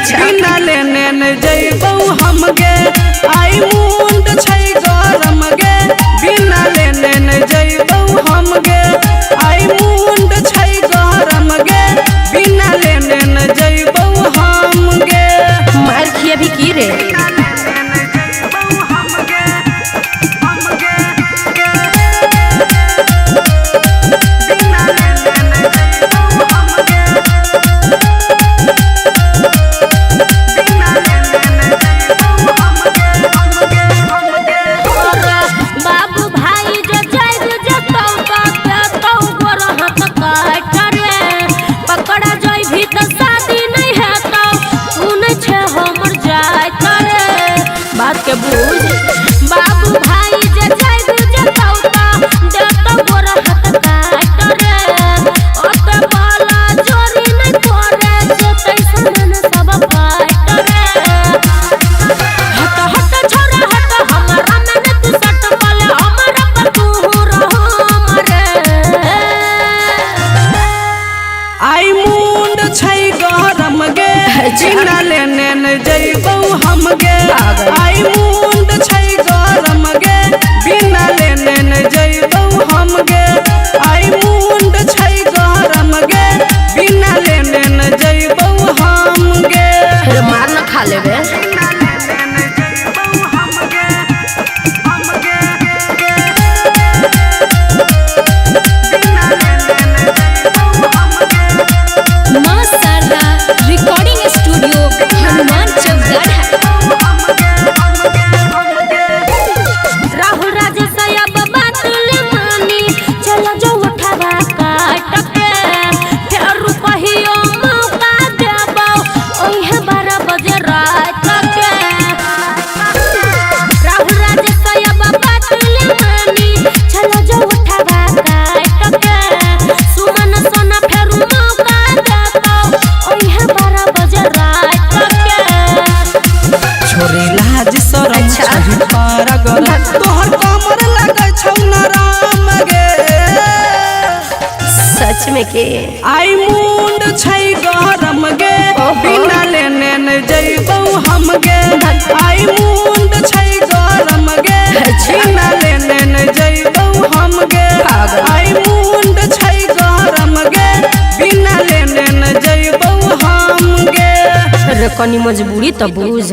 बिना लेने न जइबौ हम गे आई मुंड छै गरम गे बिना लेने न जइबौ हम गे आई मुंड छै गरम गे बिना लेने न जइबौ हम गे मार खिया भी की रे बात के बूझ बाबू भाई जे जाइब जतौता देतो गोर हाथ काट रे ओते बाला जोरी न करे जे तैसन मन सब फाट रे हट हट छोरा हट हमरा में तू सट पाले हमरा पर तू रहो हमरे आई मुंड छै गरम गे बिना लेने न जइबौ हम गे आई मुंड छै गरम गे बिना लेने न जइबौ हम गे आई मुंड छै गरम गे बिना लेने न जइबौ हम गे फिर मार न खा लेबे मां शारदा रिकॉर्डिंग स्टूडियो हनुमान चौक राहुल राजे सयाब बात ले मानी चलो जो उठावा काट के फेर कहियो मौका देबो ओहे 12 बजे रात के राहुल राजे सयाब बात ले मानी चलो जो उठावा काट के सुमन सोना फेर मौका देबो ओहे 12 बजे रात के छोरी लाज शरम छै पागल तोहर कमर लागै छौ नराम गे सच में के आई मुंड छै गरम गे बिना लेने न जइबौ हम गे आई मुंड छै गरम गे बिना लेने न जइबौ हम गे आई मुंड छै गरम गे बिना लेने न जइबौ हम गे रे कनी मजबूरी त बूझ